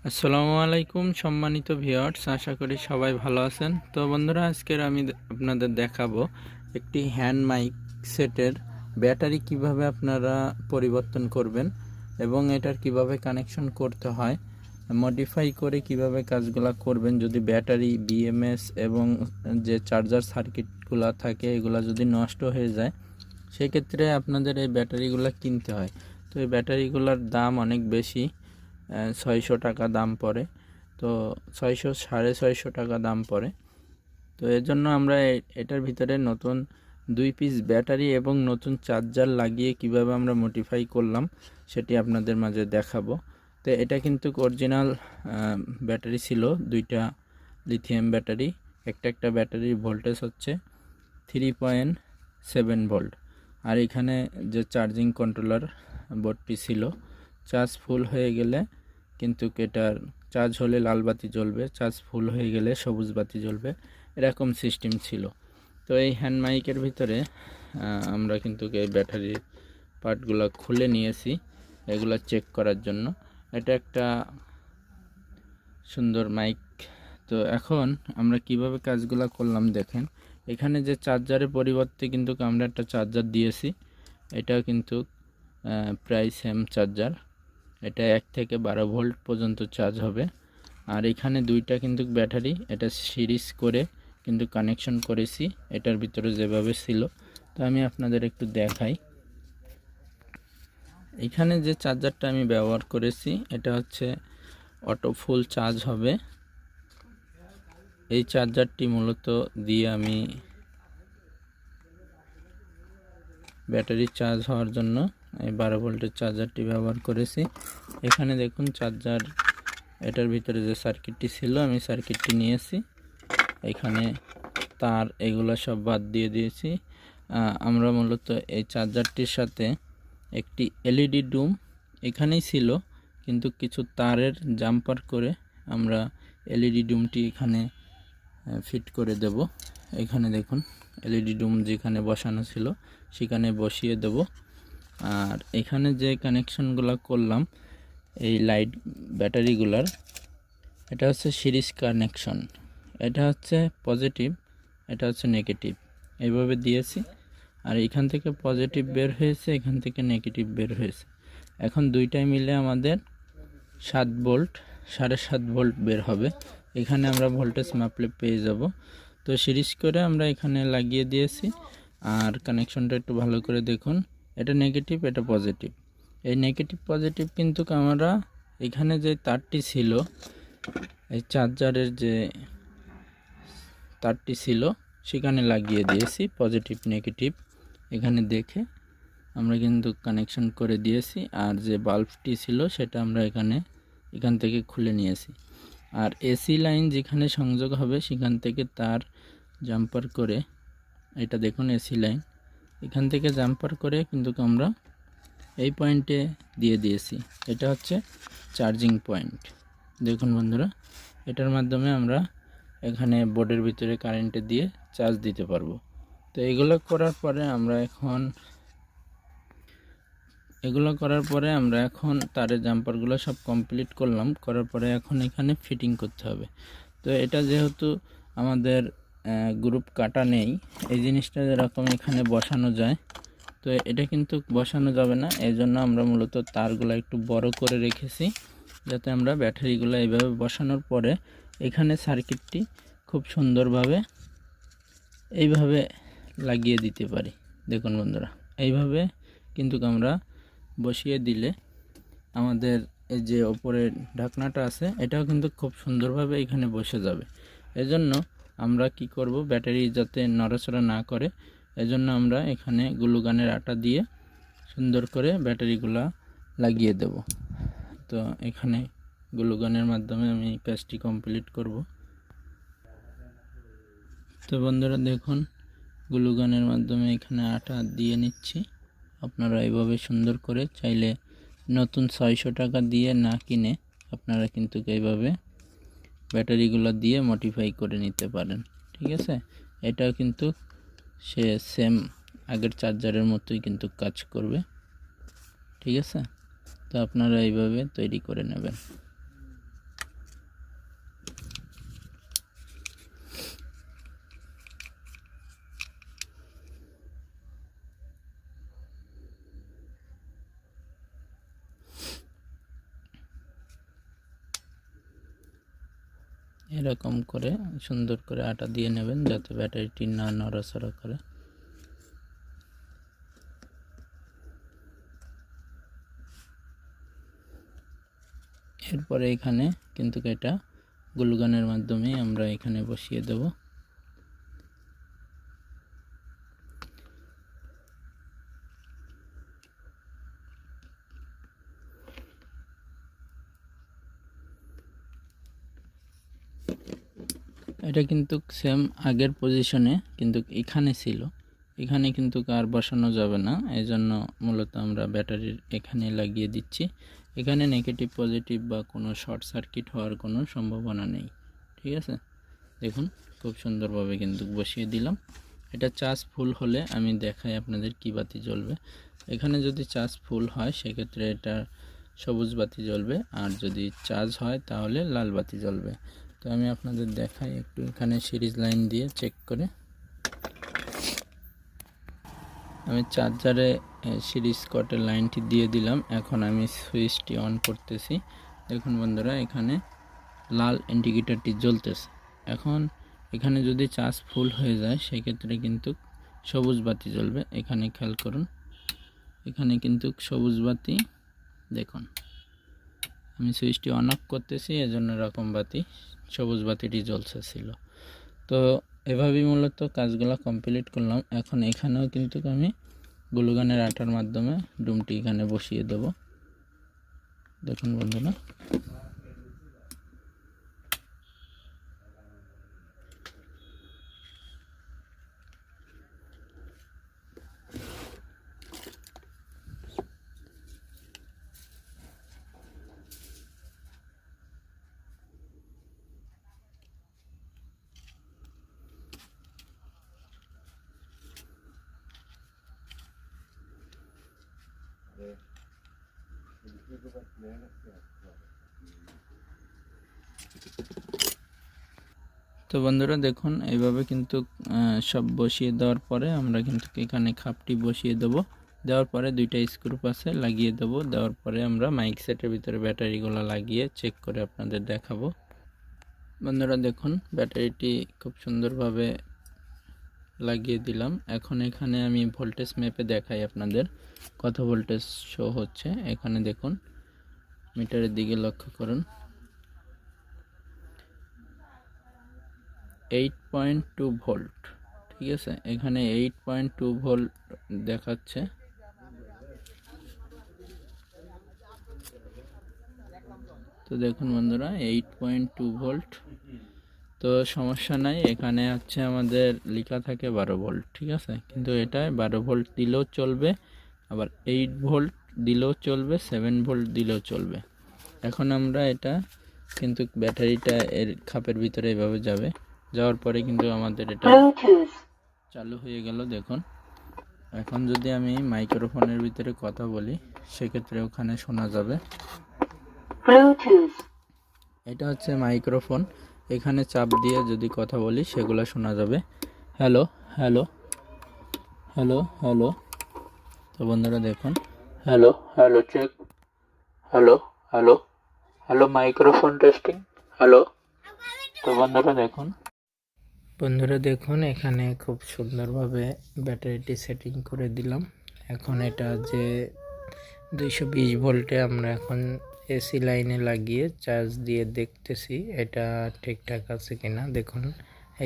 আসসালামু আলাইকুম সম্মানিত ভিউয়ার্স, আশা করি সবাই ভালো আছেন। তো বন্ধুরা, আজকের আমি আপনাদের দেখাবো একটি হ্যান্ড মাইক সেটের ব্যাটারি কিভাবে আপনারা পরিবর্তন করবেন এবং এটার কিভাবে কানেকশন করতে হয়, মডিফাই করে কিভাবে কাজগুলো করবেন। যদি ব্যাটারি, বিএমএস এবং যে চার্জার সার্কিটগুলো থাকে এগুলো যদি নষ্ট হয়ে যায়, সেক্ষেত্রে আপনাদের এই ব্যাটারিগুলো কিনতে হয়। তো এই ব্যাটারিগুলোর দাম অনেক বেশি, 600 টাকা দাম পড়ে। তো 600 650 টাকা দাম পড়ে। তো এর জন্য আমরা এটার ভিতরে নতুন 2 পিস ব্যাটারি এবং নতুন চার্জার লাগিয়ে কিভাবে আমরা মডিফাই করলাম সেটি আপনাদের মাঝে দেখাবো। তো এটা কিন্তু অরিজিনাল ব্যাটারি ছিল, 2টা লিথিয়াম ব্যাটারি। একটা ব্যাটারির ভোল্টেজ হচ্ছে 3.7 ভোল্ট। আর এখানে যে চার্জিং কন্ট্রোলার বোর্ডটি ছিল, চার্জ ফুল হয়ে গেলে কিন্তু এটার চার্জ হলে লাল বাতি জ্বলবে, চার্জ ফুল হয়ে গেলে সবুজ বাতি জ্বলবে, এরকম সিস্টেম ছিল। তো এই হ্যান্ড মাইকের ভিতরে আমরা কিন্তু এই ব্যাটারির পার্টগুলো খুলে নিয়েছি এগুলো চেক করার জন্য। এটা একটা সুন্দর মাইক। তো এখন আমরা কিভাবে কাজগুলো করলাম দেখেন। এখানে যে চার্জারের পরিবর্তে কিন্তু আমরা একটা চার্জার দিয়েছি। এটা কিন্তু প্রায় সেম চার্জার। এটা 1 থেকে 12 ভোল্ট পর্যন্ত চার্জ হবে। আর এখানে 2টা কিন্তু ব্যাটারি, এটা সিরিজ করে কিন্তু কানেকশন করেছি এটার ভিতরে যেভাবে ছিল। তো আমি আপনাদের একটু দেখাই। এখানে যে চার্জারটা আমি ব্যবহার করেছি এটা হচ্ছে অটো ফুল চার্জ হবে। এই চার্জারটি মূলত দিয়ে আমি ব্যাটারি চার্জ হওয়ার জন্য এই 12 ভোল্টের চার্জারটি ব্যবহার করেছি। এখানে দেখুন চার্জার, এটার ভিতরে যে সার্কিটটি ছিল আমি সার্কিটটি নিয়েছি। এখানে তার এগুলো সব বাদ দিয়ে দিয়েছি। আমরা মূলত এই চার্জারটির সাথে একটি এলইডি ডুম এখানেই ছিল, কিন্তু কিছু তারের জাম্পার করে আমরা এলইডি ডুমটি এখানে ফিট করে দেব। এখানে দেখুন এলইডি ডুম যেখানে বসানো ছিল সেখানে বসিয়ে দেব। আর এখানে যে কানেকশনগুলো করলাম এই লাইট ব্যাটারিগুলার, এটা হচ্ছে সিরিজ কানেকশন। এটা হচ্ছে পজিটিভ, এটা হচ্ছে নেগেটিভ, এইভাবে দিয়েছি। আর এখান থেকে পজিটিভ বের হয়েছে, এখান থেকে নেগেটিভ বের হয়েছে। এখন দুইটাই মিলে আমাদের 7 ভোল্ট, 7.5 ভোল্ট বের হবে। এখানে আমরা ভোল্টেজ মাপলে পেয়ে যাব। তো সিরিজ করে আমরা এখানে লাগিয়ে দিয়েছি। আর কানেকশনটা একটু ভালো করে দেখুন, এটা নেগেটিভ, এটা পজিটিভ। এই নেগেটিভ পজিটিভ কিন্তু আমরা এখানে যে তারটি ছিল, এই চার্জারের যে তারটি ছিল সেখানে লাগিয়ে দিয়েছি। পজিটিভ নেগেটিভ এখানে দেখে আমরা কিন্তু কানেকশন করে দিয়েছি। আর যে বাল্বটি ছিল সেটা আমরা এখান থেকে খুলে নিয়েছি। আর এসি লাইন যেখানে সংযোগ হবে সেখান থেকে তার জাম্পার করে, এটা দেখুন এসি লাইন, এখান থেকে জাম্পার করে কিন্তু আমরা এই পয়েন্টে দিয়ে দিয়েছি। এটা হচ্ছে চার্জিং পয়েন্ট। দেখুন বন্ধুরা, এটার মাধ্যমে আমরা এখানে বোর্ডের ভিতরে কারেন্টে দিয়ে চার্জ দিতে পারবো। তো এগুলো করার পরে আমরা এখন তারের জাম্পারগুলো সব কমপ্লিট করলাম। করার পরে এখন এখানে ফিটিং করতে হবে। তো এটা যেহেতু আমাদের গ্রুপ কাটা নেই, এই জিনিসটা যেরকম এখানে বসানো যায়, তো এটা কিন্তু বসানো যাবে না। এই জন্য আমরা মূলত তারগুলো একটু বড় করে রেখেছি, যাতে আমরা ব্যাটারিগুলো এইভাবে বসানোর পরে এখানে সার্কিটটি খুব সুন্দরভাবে এইভাবে লাগিয়ে দিতে পারি। দেখুন বন্ধুরা, এইভাবে কিন্তু আমরা বসিয়ে দিলে আমাদের এই যে ওপরের ঢাকনাটা আছে এটাও কিন্তু খুব সুন্দরভাবে এখানে বসে যাবে। এজন্য আমরা কি করব, ব্যাটারি যাতে নড়াচড়া না করে এজন্য আমরা এখানে গ্লুগানের আটা দিয়ে সুন্দর করে ব্যাটারিগুলা লাগিয়ে দেব। তো এখানে গ্লুগানের মাধ্যমে আমি কাজটি কমপ্লিট করব। তো বন্ধুরা দেখুন, গ্লুগানের মাধ্যমে এখানে আটা দিয়ে নিচ্ছি। আপনারা এইভাবে সুন্দর করে চাইলে নতুন 600 টাকা দিয়ে না কিনে আপনারা কিন্তু এইভাবে ব্যাটারিগুলো দিয়ে মডিফাই করে নিতে পারেন। ঠিক আছে, এটাও কিন্তু সেম আগের চার্জারের মতোই কিন্তু কাজ করবে। ঠিক আছে, তো আপনারা এইভাবে তৈরি করে নেবেন। এরকম করে সুন্দর করে আটা দিয়ে নেবেন যাতে ব্যাটারিটি না নড়াচড়া করে। এরপরে এখানে কিন্তু এটা গ্লুগানের মাধ্যমে আমরা এখানে বসিয়ে দেব। এটা কিন্তু সেম আগের পজিশনে কিন্তু এখানে ছিল, এখানে কিন্তু আর বসানো যাবে না, এই জন্য মূলত আমরা ব্যাটারির এখানে লাগিয়ে দিচ্ছি। এখানে নেগেটিভ পজিটিভ বা কোনো শর্ট সার্কিট হওয়ার কোনো সম্ভাবনা নেই। ঠিক আছে, দেখুন খুব সুন্দরভাবে কিন্তু বসিয়ে দিলাম। এটা চার্জ ফুল হলে আমি দেখাই আপনাদের কি বাতি জ্বলবে। এখানে যদি চার্জ ফুল হয় সেক্ষেত্রে এটা সবুজ বাতি জ্বলবে, আর যদি চার্জ হয় তাহলে লাল বাতি জ্বলবে। তো আমি আপনাদের দেখাই একটু, এখানে সিরিজ লাইন দিয়ে চেক করে আমি চার্জারে সিরিজ কটের লাইনটি দিয়ে দিলাম। এখন আমি সুইচটি অন করতেছি। দেখুন বন্ধুরা, এখানে লাল ইন্ডিকেটরটি জ্বলতেছে। এখন এখানে যদি চার্জ ফুল হয়ে যায় সেক্ষেত্রে কিন্তু সবুজ বাতি জ্বলবে। এখানে খেয়াল করুন, এখানে কিন্তু সবুজ বাতি, দেখুন আমি সুইচটি অন অফ করতেছি, এজন্য এরকম বাতি সবুজ বাতিটি জ্বলতেছিল। তো এভাবেই মূলত কাজগুলো কমপ্লিট করলাম। এখন এখানেও কিন্তু আমি গ্লুগানের আটার মাধ্যমে ডুমটি এখানে বসিয়ে দেব। দেখুন বন্ধুরা, তো বন্ধুরা দেখুন এইভাবে কিন্তু সব বসিয়ে দেওয়ার পরে আমরা কিন্তু এখানে খাপটি বসিয়ে দেব। দেওয়ার পরে দুইটা স্ক্রু পাশে লাগিয়ে দেব। দেওয়ার পরে আমরা মাইক সেটের ভিতরে ব্যাটারিগুলো লাগিয়ে চেক করে আপনাদের দেখাবো। বন্ধুরা দেখুন, ব্যাটারিটি খুব সুন্দরভাবে লাগিয়ে দিলাম। এখন এখানে আমি ভোল্টেজ মেপে দেখাই আপনাদের কত ভোল্টেজ শো হচ্ছে। এখানে দেখুন, মিটারের দিকে লক্ষ্য করুন, 8.2 ভোল্ট। ঠিক আছে, এখানে 8.2 ভোল্ট দেখাচ্ছে। তো দেখুন বন্ধুরা, 8.2 ভোল্ট। তো সমস্যা নাই, এখানে হচ্ছে আমাদের লেখা থাকে 12 ভোল্ট। ঠিক আছে, কিন্তু এটা 12 ভোল্ট দিলেও চলবে, আবার 8 ভোল্ট দিলেও চলবে, 7 ভোল্ট দিলেও চলবে। এখন আমরা এটা কিন্তু ব্যাটারিটা এর খাপের ভিতরে এভাবে যাবে, যাওয়ার পরে কিন্তু আমাদের এটা চালু হয়ে গেল। দেখুন, এখন যদি আমি মাইক্রোফোনের ভিতরে কথা বলি সেক্ষেত্রে ওখানে শোনা যাবে। এটা হচ্ছে মাইক্রোফোন, এখানে চাপ দিয়ে যদি কথা বলি সেগুলো শোনা যাবে। Hello hello hello hello. তো বন্ধুরা দেখুন, hello hello check, hello hello hello, microphone testing, hello. তো বন্ধুরা দেখুন এখানে খুব সুন্দরভাবে ব্যাটারিটি সেটিং করে দিলাম। এখন এটা যে 220 ভোল্টে আমরা এখন এসি লাইনে লাগিয়ে চার্জ দিয়ে দেখতেছি এটা ঠিকঠাক আছে কিনা। দেখুন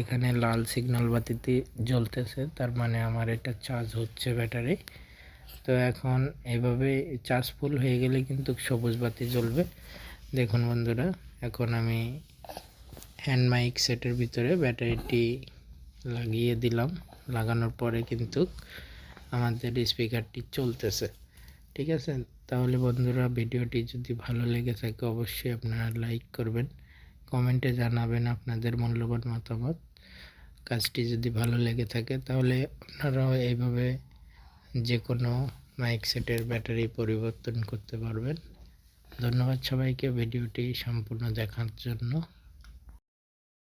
এখানে লাল সিগন্যাল বাতিতে জ্বলতেছে, তার মানে আমার এটা চার্জ হচ্ছে ব্যাটারি। তো এখন এভাবে চার্জ ফুল হয়ে গেলে কিন্তু সবুজ বাতি জ্বলবে। দেখুন বন্ধুরা, এখন আমি হ্যান্ড মাইক সেটের ভিতরে ব্যাটারিটি লাগিয়ে দিলাম। লাগানোর পরে কিন্তু আমাদের স্পিকারটি চলতেছে। ঠিক আছে, তাহলে বন্ধুরা ভিডিওটি যদি ভালো লেগে থাকে অবশ্যই আপনারা লাইক করবেন, কমেন্টে জানাবেন আপনাদের মূল্যবান মতামত। কাজটি যদি ভালো লেগে থাকে তাহলে আপনারাও এইভাবে যে কোনো মাইক সেটের ব্যাটারি পরিবর্তন করতে পারবেন। ধন্যবাদ সবাইকে ভিডিওটি সম্পূর্ণ দেখার জন্য।